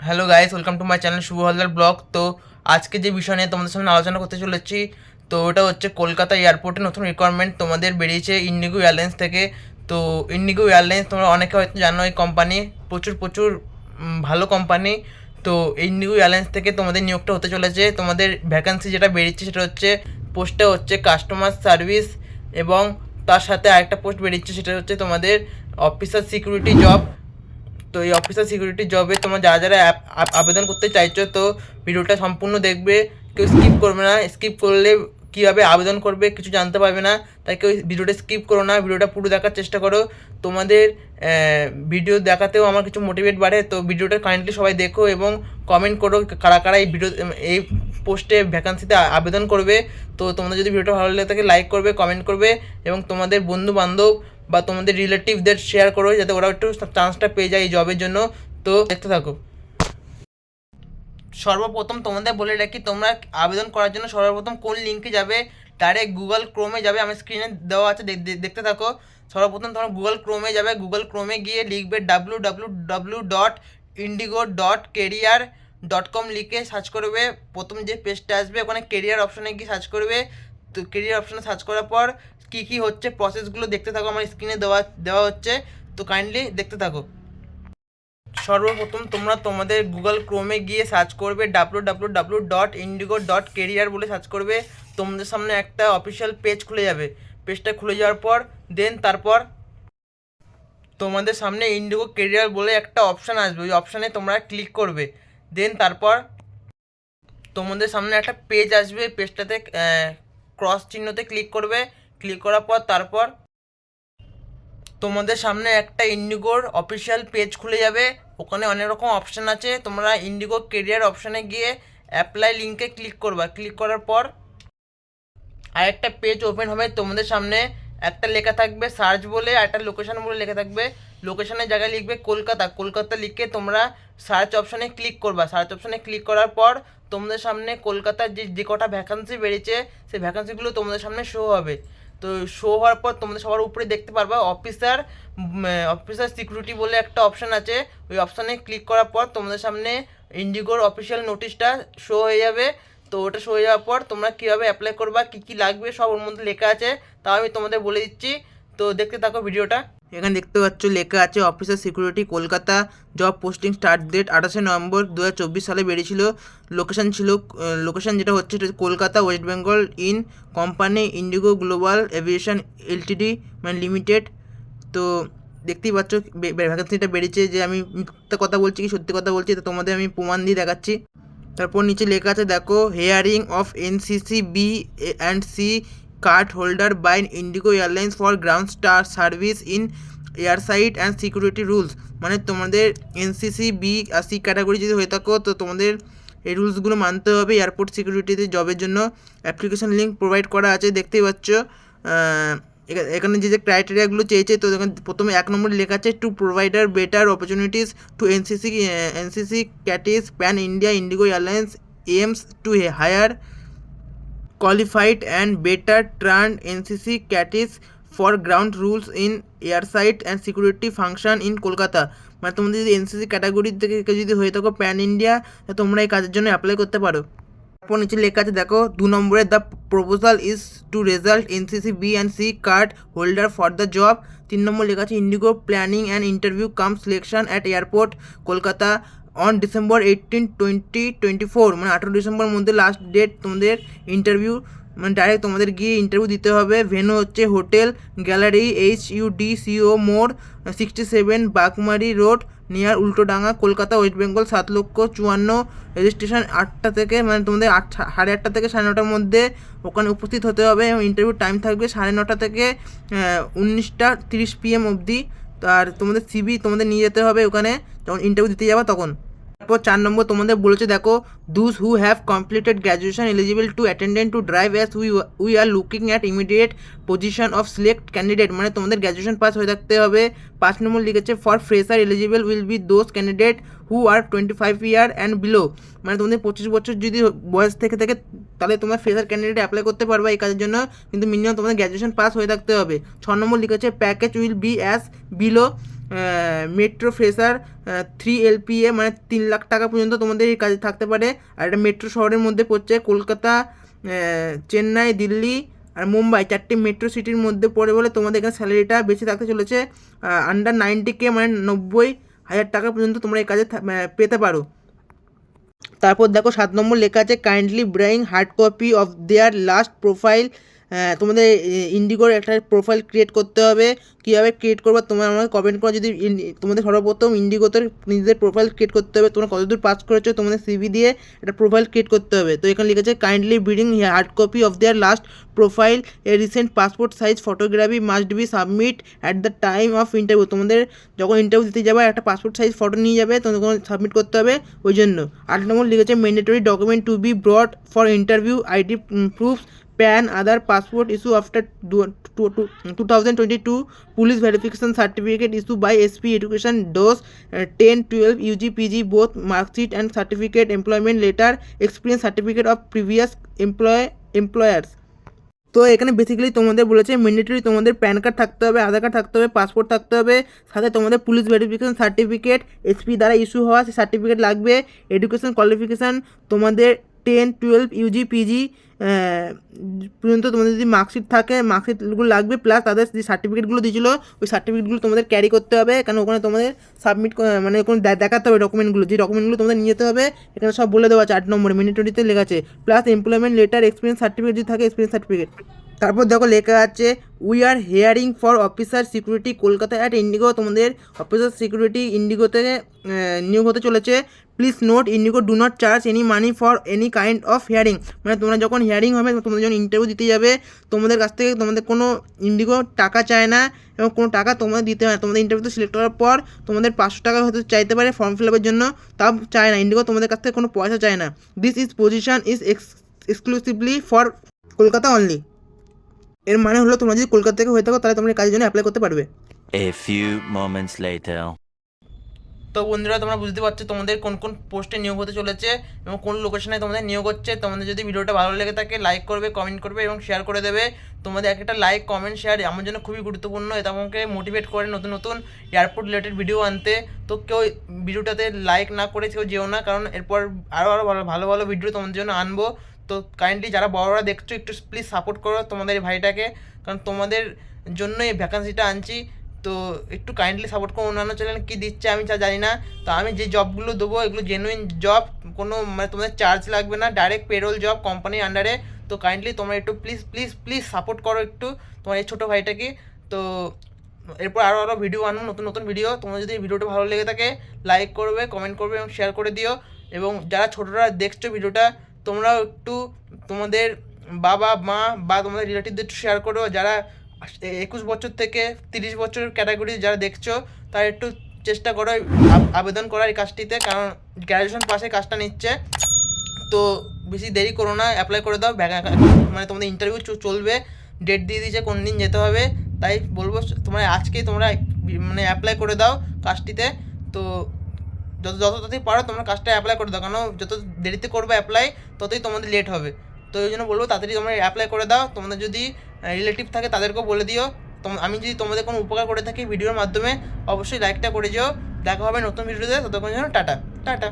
Hello guys, welcome to my channel Shubho Haldar blog. তো আজকে যে বিষয় নিয়ে তোমাদের সামনে আলোচনা করতে চলেছি, তো ওটা হচ্ছে কলকাতা এয়ারপোর্টে নতুন রিকোয়ারমেন্ট তোমাদের বেরিয়েছে ইন্ডিগো এয়ারলাইন্স থেকে। তো ইন্ডিগো এয়ারলাইন্স তোমরা অনেকে হয়তো জানো, এই কোম্পানি প্রচুর প্রচুর ভালো কোম্পানি। তো ইন্ডিগো এয়ারলাইন্স থেকে তোমাদের নিয়োগটা হতে চলেছে। তোমাদের ভ্যাকান্সি যেটা বেরিয়েছে সেটা হচ্ছে পোস্টটা হচ্ছে কাস্টমার সার্ভিস, এবং তার সাথে আরেকটা পোস্ট বেরিয়েছে সেটা হচ্ছে তোমাদের অফিসার সিকিউরিটি জব। তো এই অফিসার সিকিউরিটি জবে তোমরা যারা যারা আবেদন করতে চাইছো, তো ভিডিওটা সম্পূর্ণ দেখবে, কেউ স্কিপ করবে না। স্কিপ করলে কীভাবে আবেদন করবে কিছু জানতে পারবে না, তাই কেউ ভিডিওটা স্কিপ করো না, ভিডিওটা পুরো দেখার চেষ্টা করো। তোমাদের ভিডিও দেখাতেও আমার কিছু মোটিভেট বাড়ে। তো ভিডিওটা কাইন্ডলি সবাই দেখো এবং কমেন্ট করো কারা কারা এই পোস্টে ভ্যাকান্সিতে আবেদন করবে। তো তোমাদের যদি ভিডিওটা ভালো লাগে থাকে লাইক করবে, কমেন্ট করবে এবং তোমাদের বন্ধু বান্ধব বা তোমাদের রিলেটিভদের শেয়ার করো, যাতে ওরা একটু চান্সটা পেয়ে যায় এই জবের জন্য। তো দেখতে থাকো। সর্বপ্রথম তোমাদের বলে রাখি, তোমরা আবেদন করার জন্য সর্বপ্রথম কোন লিঙ্কে যাবে, ডাইরেক্ট গুগল ক্রোমে যাবে। আমার স্ক্রিনে দেওয়া আছে, দেখতে থাকো। সর্বপ্রথম তোমরা গুগল ক্রোমে যাবে, গুগল ক্রোমে গিয়ে লিখবে www.indigo.career.com লিখে সার্চ করবে। প্রথম যে পেজটা আসবে ওখানে কেরিয়ার অপশানে গিয়ে সার্চ করবে। তো কেরিয়ার অপশানে সার্চ করার পর কী কী হচ্ছে প্রসেসগুলো দেখতে থাকো, আমার স্ক্রিনে দেওয়া হচ্ছে। তো কাইন্ডলি দেখতে থাকো। সর্বপ্রথম তোমরা তোমাদের গুগল ক্রোমে গিয়ে সার্চ করবে www.indigo.career বলে সার্চ করবে। তোমাদের সামনে একটা অফিসিয়াল পেজ খুলে যাবে। পেজটা খুলে যাওয়ার পর তারপর তোমাদের সামনে ইন্ডিগো কেরিয়ার বলে একটা অপশান আসবে, ওই অপশানে তোমরা ক্লিক করবে। তারপর তোমাদের সামনে একটা পেজ আসবে, পেজটাতে ক্রস চিহ্নতে ক্লিক করবে। ক্লিক করার পর তারপর তোমাদের সামনে একটা ইন্ডিগোর অফিসিয়াল পেজ খুলে যাবে। ওখানে অনেক রকম অপশান আছে, তোমরা ইন্ডিগো কেরিয়ার অপশানে গিয়ে অ্যাপ্লাই লিঙ্কে ক্লিক করবা। ক্লিক করার পর আরেকটা পেজ ওপেন হবে তোমাদের সামনে। একটা লেখা থাকবে সার্চ বলে, আর একটা লোকেশান বলে লেখা থাকবে। লোকেশানের জায়গায় লিখবে কলকাতা। কলকাতা লিখে তোমরা সার্চ অপশানে ক্লিক করবা। সার্চ অপশানে ক্লিক করার পর তোমাদের সামনে কলকাতার যে কটা ভ্যাকান্সি বেরিয়েছে সেই ভ্যাকান্সিগুলো তোমাদের সামনে শো হবে। তো শো হওয়ার পর তোমাদের সবার উপরে দেখতে পারবা অফিসার সিকিউরিটি বলে একটা অপশান আছে। ওই অপশানে ক্লিক করার পর তোমাদের সামনে ইন্ডিগোর অফিসিয়াল নোটিশটা শো হয়ে যাবে। তো ওটা শো হয়ে যাওয়ার পর তোমরা কীভাবে অ্যাপ্লাই করবা, কী কী লাগবে সব ওর মধ্যে লেখা আছে, তাও আমি তোমাদের বলে দিচ্ছি। তো দেখতে থাকো ভিডিওটা। এখানে দেখতে পাচ্ছ লেখা আছে officer security Kolkata, job posting, start date 28শে নভেম্বর 2024 সালে বেরিয়েছিল। লোকেশান যেটা হচ্ছে Kolkata, west Bengal. In company IndiGo global aviation LTD মানে লিমিটেড। তো দেখতেই পাচ্ছ ভ্যাকেন্সিটা বেরিয়েছে, যে আমি মিথ্যা কথা বলছি কি সত্যি কথা বলছি তো তোমাদের আমি প্রমাণ দিয়ে দেখাচ্ছি। তারপর নিচে লেখা আছে দেখো, hearing of NCC B and C card holder by IndiGo airlines for ground star service in airside and security rules. মানে তোমাদের এনসিসি বি আর সি ক্যাটাগরি যদি হয়ে থাকো তো তোমাদের এই রুলসগুলো মানতে হবে এয়ারপোর্ট সিকিউরিটিতে জবের জন্য। অ্যাপ্লিকেশন লিঙ্ক প্রোভাইড করা আছে, দেখতেই পাচ্ছ। এখানে যে ক্রাইটেরিয়াগুলো চেয়েছে, তো প্রথমে 1 নম্বরে লেখা আছে to provider better opportunities to NCC cadets pan India IndiGo airlines aims to hire qualified and better trained NCC cadets for ground rules in airside and security function in Kolkata. মানে তোমাদের যদি এনসিসি ক্যাটাগরি থেকে যদি হয়ে থাকো প্যান ইন্ডিয়া, তোমরা এই কাজের জন্য অ্যাপ্লাই করতে পারো। তারপর নিচে লেখা আছে দেখো 2 নম্বরে the proposal is to result NCC B and C card holder for the job. 3 নম্বর লেখা আছে IndiGo planning and interview cum selection at airport Kolkata on December 18, 2024। মানে 18 ডিসেম্বর মধ্যে লাস্ট ডেট তোমাদের ইন্টারভিউ, মানে ডাইরেক্ট তোমাদের গিয়ে ইন্টারভিউ দিতে হবে। ভেন্যু হচ্ছে হোটেল গ্যালারি HUDCO মোড় 67 Baghmari road near Ultadanga, Kolkata, west Bengal. 7,54,000 registration 8টা থেকে, মানে তোমাদের 8:30 থেকে 9:30 মধ্যে ওখানে উপস্থিত হতে হবে। এবং ইন্টারভিউ টাইম থাকবে 9:30 থেকে 19:30 PM অবধি। আর তোমাদের সিভি তোমাদের নিয়ে যেতে হবে ওখানে যখন ইন্টারভিউ দিতে যাবে তখন। তারপর 4 নম্বর তোমাদের বলেছে দেখো, those who have completed graduation eligible to attendant to drive as we are looking at immediate position of select candidate. মানে তোমাদের গ্র্যাজুয়েশন পাস হয়ে থাকতে হবে। 5 নম্বর লিখেছে for fresher eligible will be those candidate who are 25 year and below. মানে তোমাদের 25 বছর যদি বয়স থেকে থাকে তাহলে তোমরা ফ্রেশার ক্যান্ডিডেট অ্যাপ্লাই করতে পারবে এই কাজের জন্য, কিন্তু মিনিমাম তোমাদের গ্র্যাজুয়েশন পাস হয়ে থাকতে হবে। 6 নম্বর লিখেছে package will be as below. Metro fresher 3 LPA মানে 3 লাখ টাকা পর্যন্ত তোমাদের এই কাজে থাকতে পারে। আর এটা মেট্রো শহরের মধ্যে পড়ছে, কলকাতা, চেন্নাই, দিল্লি আর মুম্বাই 4টে মেট্রো সিটির মধ্যে পড়ে বলে তোমাদের এখানে স্যালারিটা বেশি থাকতে চলেছে। আন্ডার 90K মানে 90,000 টাকা পর্যন্ত তোমরা এই কাজে পেতে পারো। তারপর দেখো 7 নম্বর লেখা আছে kindly bring hard copy of their last profile. তোমাদের ইন্ডিগোর একটা প্রোফাইল ক্রিয়েট করতে হবে। কীভাবে ক্রিয়েট করবে তোমরা আমাকে কমেন্ট করো। যদি তোমাদের সর্বপ্রথম ইন্ডিগোতে নিজেদের প্রোফাইল ক্রিয়েট করতে হবে, তোমরা কতদূর পাস করেছো তোমাদের সিভি দিয়ে একটা প্রোফাইল ক্রিয়েট করতে হবে। তো এখানে লিখেছে kindly bring hard copy of their last profile, a recent passport size photography must be submit at the time of interview. তোমাদের যখন ইন্টারভিউ দিতে যাবে একটা পাসপোর্ট সাইজ ফটো নিয়ে যাবে, তোমাদের সাবমিট করতে হবে ওই জন্য। 8 নম্বর লিখেছে mandatory document to be brought for interview, ID proofs, PAN, Aadhaar passport issue after 2022, police verification certificate issue by SP education, those 10, 12, UG, PG, both marksheet and certificate, employment letter, experience certificate of previous employers. তো এখানে basically তোমাদের বলেছে mandatory তোমাদের pan card থাকতে হবে, আধার card থাকতে হবে, passport থাকতে হবে, সাথে তোমাদের পুলিশ ভেরিফিকেশন সার্টিফিকেট SP দ্বারা ইস্যু হওয়া সেই সার্টিফিকেট লাগবে। এডুকেশন কোয়ালিফিকেশান তোমাদের 10, 12, UG, PG পর্যন্ত তোমাদের যদি মার্কশিট থাকে মার্কশিটগুলো লাগবে, প্লাস তাদের যে সার্টিফিকেটগুলো দিয়েছিলো ওই সার্টিফিকেটগুলো তোমাদের ক্যারি করতে হবে, কারণ ওখানে তোমাদের সাবমিট মানে ওখানে দেখাতে হবে ডকুমেন্টগুলো, যে ডকুমেন্টগুলো তোমাদের নিয়ে যেতে হবে এখানে সব বলে দেওয়া আছে 8 নম্বরে ম্যান্ডেটরিতে লেখা আছে। Plus employment letter, experience certificate যদি থাকে এক্সপিরিয়েন্স সার্টিফিকেট। তারপর দেখো লেখা আছে we are hearing for officer security Kolkata at Indigo. তোমাদের অফিসার সিকিউরিটি ইন্ডিগোতে নিয়োগ হতে চলেছে। Please note Indigo do not charge any money for any kind of hearing. মানে তোমরা যখন হিয়ারিং হবে, তোমরা যখন ইন্টারভিউ দিতে যাবে, তোমাদের কাছ থেকে তোমাদের কোনো ইন্ডিগো টাকা চায় না এবং কোনো টাকা তোমাদের দিতে হয় না। তোমাদের ইন্টারভিউতে সিলেক্ট করার পর তোমাদের 500 টাকা হয়তো চাইতে পারে ফর্ম ফিল আপের জন্য, তাও চায় না, ইন্ডিগো তোমাদের কাছ থেকে কোনো পয়সা চায় না। This is position is exclusively for Kolkata only. এর মানে হলো তোমরা যদি কলকাতা থেকে হয়ে থাকো তাহলে তোমরা কাজের জন্য অ্যাপ্লাই করতে পারবে। A few moments later. তো বন্ধুরা তোমরা বুঝতে পারছো তোমাদের কোন কোন পোস্টে নিয়োগ হতে চলেছে এবং কোন লোকেশনে তোমাদের নিয়োগ হচ্ছে। তোমাদের যদি ভিডিওটা ভালো লেগে থাকে লাইক করবে, কমেন্ট করবে এবং শেয়ার করে দেবে। তোমাদের একটা লাইক, কমেন্ট, শেয়ার আমার জন্য খুবই গুরুত্বপূর্ণ। এটা আমাকে মোটিভেট করে নতুন নতুন এয়ারপোর্ট রিলেটেড ভিডিও আনতে। তো কেউ ভিডিওটাতে লাইক না করে কেউ যেও না, কারণ এরপর আরও ভালো ভালো ভিডিও তোমাদের জন্য আনবো। তো কাইন্ডলি যারা বড়রা দেখছো একটু প্লিজ সাপোর্ট করো তোমাদের এই ভাইটাকে, কারণ তোমাদের জন্য এই ভ্যাকান্সিটা আনছি। তো একটু কাইন্ডলি সাপোর্ট করো। অন্যান্য চ্যানেল কী দিচ্ছে আমি জানি না। তো আমি যে জবগুলো দেবো এগুলো জেনুইন জব, কোনো মানে তোমাদের চার্জ লাগবে না, ডাইরেক্ট পেরোল জব কোম্পানির আন্ডারে। তো কাইন্ডলি তোমরা একটু প্লিজ প্লিজ প্লিজ সাপোর্ট করো একটু তোমার এই ছোটো ভাইটাকে। তো এরপর আরও ভিডিও আনবো, নতুন নতুন ভিডিও। তোমরা যদি ভিডিওটা ভালো লেগে থাকে লাইক করবে, কমেন্ট করবে এবং শেয়ার করে দিও। এবং যারা ছোটোরা দেখছো ভিডিওটা তোমরাও একটু তোমাদের বাবা মা বা তোমাদের রিলেটিভদের একটু শেয়ার করো। যারা 21 বছর থেকে 30 বছরের ক্যাটাগরি যারা দেখছো তারা একটু চেষ্টা করো আবেদন করার এই কাজটিতে, কারণ গ্র্যাজুয়েশন পাশে কাজটা নিচ্ছে। তো বেশি দেরি করো না, অ্যাপ্লাই করে দাও। মানে তোমাদের ইন্টারভিউ চলবে, ডেট দিয়ে দিয়েছে কোন দিন যেতে হবে। তাই বলবো তোমরা আজকেই তোমরা মানে অ্যাপ্লাই করে দাও কাজটিতে। তো যত তাড়াতাড়ি পারো তোমরা কাজটা অ্যাপ্লাই করে দাও, কারণ যত দেরিতে করবে অ্যাপ্লাই ততই তোমাদের লেট হবে। তো এই জন্য বলবো তাড়াতাড়ি তোমরা অ্যাপ্লাই করে দাও। তোমাদের যদি রিলেটিভ থাকে তাদেরকেও বলে দিও। আমি যদি তোমাদের কোনো উপকার করে থাকি ভিডিওর মাধ্যমে অবশ্যই লাইকটা করে যেও। দেখা হবে নতুন ভিডিওতে, ততক্ষণ যেন টাটা টাটা।